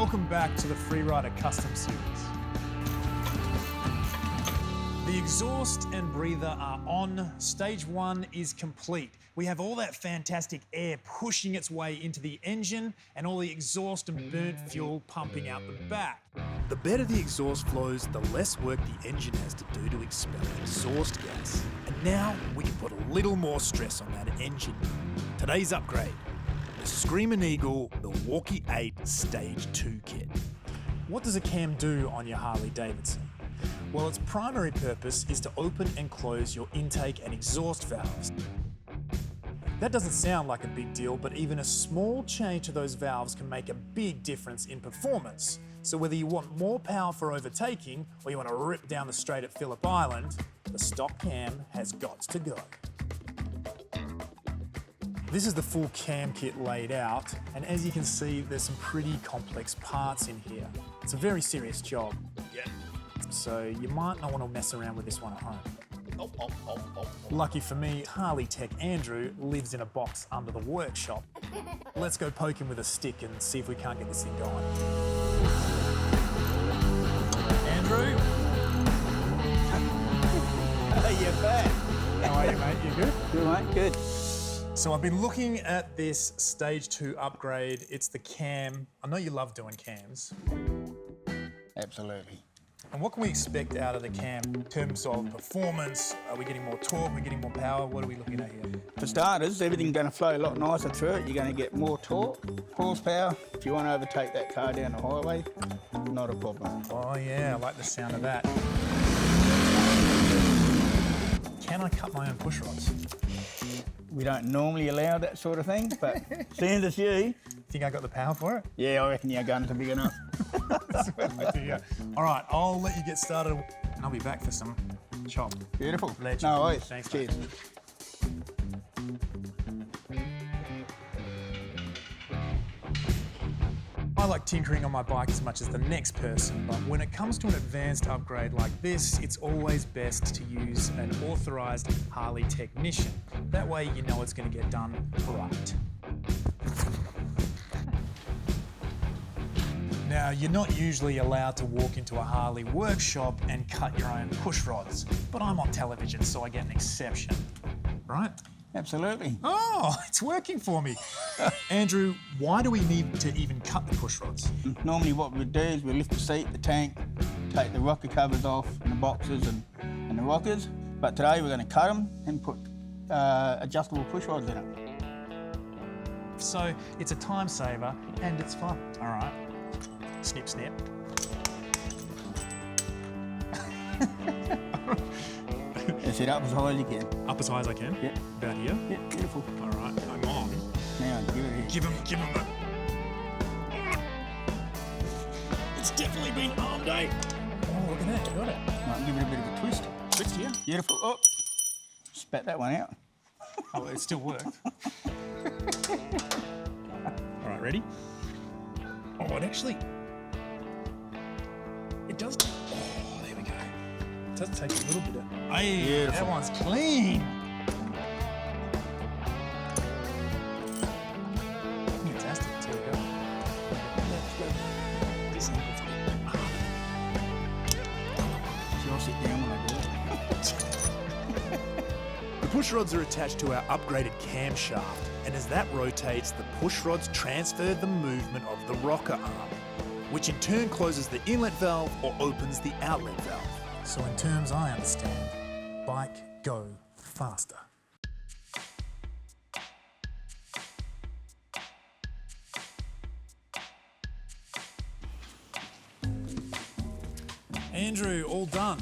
Welcome back to the Freerider Custom Series. The exhaust and breather are on. Stage 1 is complete. We have all that fantastic air pushing its way into the engine and all the exhaust and burnt fuel pumping out the back. The better the exhaust flows, the less work the engine has to do to expel exhaust gas. And now we can put a little more stress on that engine. Today's upgrade, the Screamin Eagle Milwaukee 8 Stage 2 kit. What does a cam do on your Harley-Davidson? Well, its primary purpose is to open and close your intake and exhaust valves. That doesn't sound like a big deal, but even a small change to those valves can make a big difference in performance. So whether you want more power for overtaking or you want to rip down the straight at Phillip Island, the stock cam has got to go. This is the full cam kit laid out, and as you can see, there's some pretty complex parts in here. It's a very serious job. Yeah. So you might not want to mess around with this one at home. Lucky for me, Harley Tech Andrew lives in a box under the workshop. Let's go poke him with a stick and see if we can't get this thing going. Andrew? Hey, you're back. How are you, mate? You good? Good, mate, good. So I've been looking at this Stage 2 upgrade. It's the cam. I know you love doing cams. Absolutely. And what can we expect out of the cam in terms of performance? Are we getting more torque? Are we getting more power? What are we looking at here? For starters, everything's going to flow a lot nicer through it. You're going to get more torque, horsepower. If you want to overtake that car down the highway, not a problem. Oh yeah, I like the sound of that. Can I cut my own push rods? We don't normally allow that sort of thing, but seeing as you... Think I got the power for it? Yeah, I reckon your guns are big enough. That's what I do, yeah. All right, I'll let you get started, and I'll be back for some chop. Beautiful. Legend. No worries. Thanks, cheers. Mate. I like tinkering on my bike as much as the next person, but when it comes to an advanced upgrade like this, it's always best to use an authorised Harley technician. That way you know it's going to get done right. Now, you're not usually allowed to walk into a Harley workshop and cut your own push rods, but I'm on television, so I get an exception, right? Absolutely. Oh, it's working for me. Andrew, why do we need to even cut the push rods? Normally what we do is we lift the seat, the tank, take the rocker covers off and the boxes and the rockers, but today we're going to cut them and put adjustable push rods in it. So it's a time saver and it's fun. All right. Snip, snip. That's it, up as high as you can. Up as high as I can? Yep. About here? Yep, beautiful. All right, I'm on. Now, give it here. Give him that. It's definitely been armed, eh? Oh, look at that, you got it. Right, give it a bit of a twist. Twist here. Beautiful. Oh, spat that one out. Oh, it still worked. All right, ready? Oh, it does. Oh, there we go. It does take a little bit of. Hey, beautiful. That one's clean. Fantastic. Let's go. This angle's good. So I'll sit down when I do it. The push rods are attached to our upgraded camshaft, and as that rotates, the push rods transfer the movement of the rocker arm, which in turn closes the inlet valve or opens the outlet valve. So in terms I understand, bike go faster. Andrew, all done.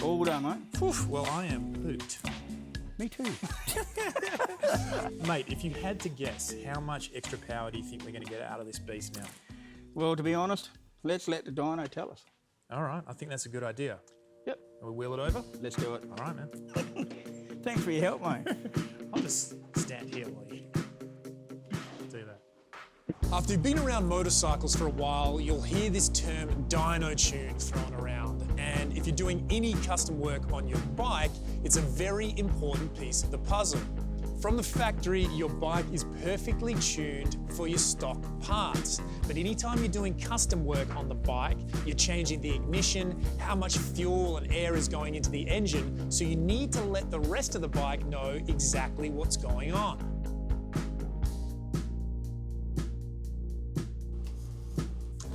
All done, mate. Oof, well, I am pooped. Me too. Mate, if you had to guess, how much extra power do you think we're going to get out of this beast now? Well, to be honest, let's let the dyno tell us. All right, I think that's a good idea. Yep. We wheel it over? Let's do it. All right, man. Thanks for your help, mate. I'll just stand here while you do that. After you've been around motorcycles for a while, you'll hear this term Dyno Tune thrown around. And if you're doing any custom work on your bike, it's a very important piece of the puzzle. From the factory, your bike is perfectly tuned for your stock parts. But anytime you're doing custom work on the bike, you're changing the ignition, how much fuel and air is going into the engine, so you need to let the rest of the bike know exactly what's going on.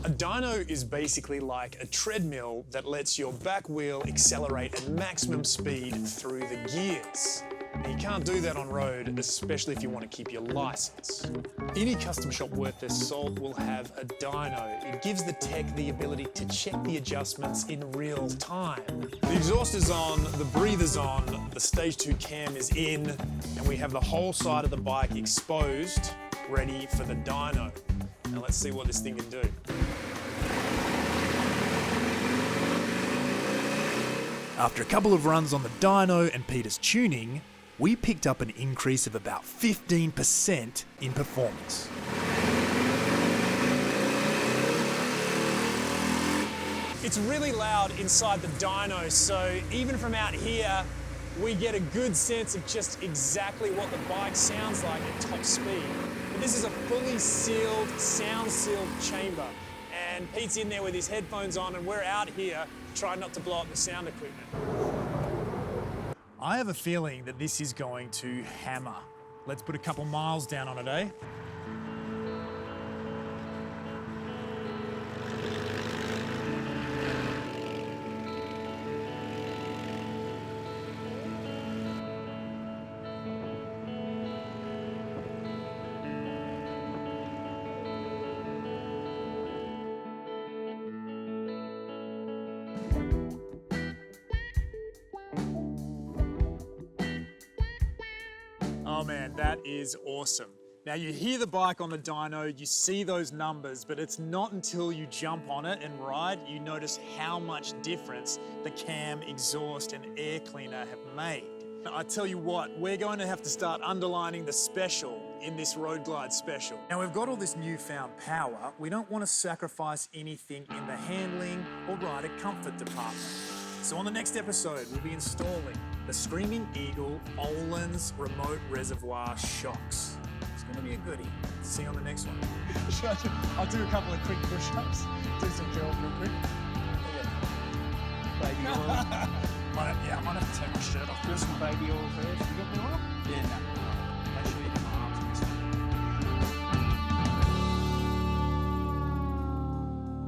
A dyno is basically like a treadmill that lets your back wheel accelerate at maximum speed through the gears. Now, you can't do that on road, especially if you want to keep your license. Any custom shop worth their salt will have a dyno. It gives the tech the ability to check the adjustments in real time. The exhaust is on, the breather's on, the stage 2 cam is in, and we have the whole side of the bike exposed, ready for the dyno. Now let's see what this thing can do. After a couple of runs on the dyno and Peter's tuning, we picked up an increase of about 15% in performance. It's really loud inside the dyno, so even from out here, we get a good sense of just exactly what the bike sounds like at top speed. But this is a fully sealed, sound-sealed chamber, and Pete's in there with his headphones on, and we're out here trying not to blow up the sound equipment. I have a feeling that this is going to hammer. Let's put a couple miles down on it, eh? Oh man, that is awesome. Now you hear the bike on the dyno, you see those numbers, but it's not until you jump on it and ride, you notice how much difference the cam, exhaust and air cleaner have made. I tell you what, we're going to have to start underlining the special in this Road Glide special. Now we've got all this newfound power, we don't want to sacrifice anything in the handling or rider comfort department. So on the next episode, we'll be installing the Screamin Eagle Öhlins remote reservoir shocks. It's going to be a goodie. See you on the next one. I'll do a couple of quick push-ups, do some curls real quick. Baby oil. I might have to take my shirt off. Do some baby oil first. You got the oil? Yeah, no.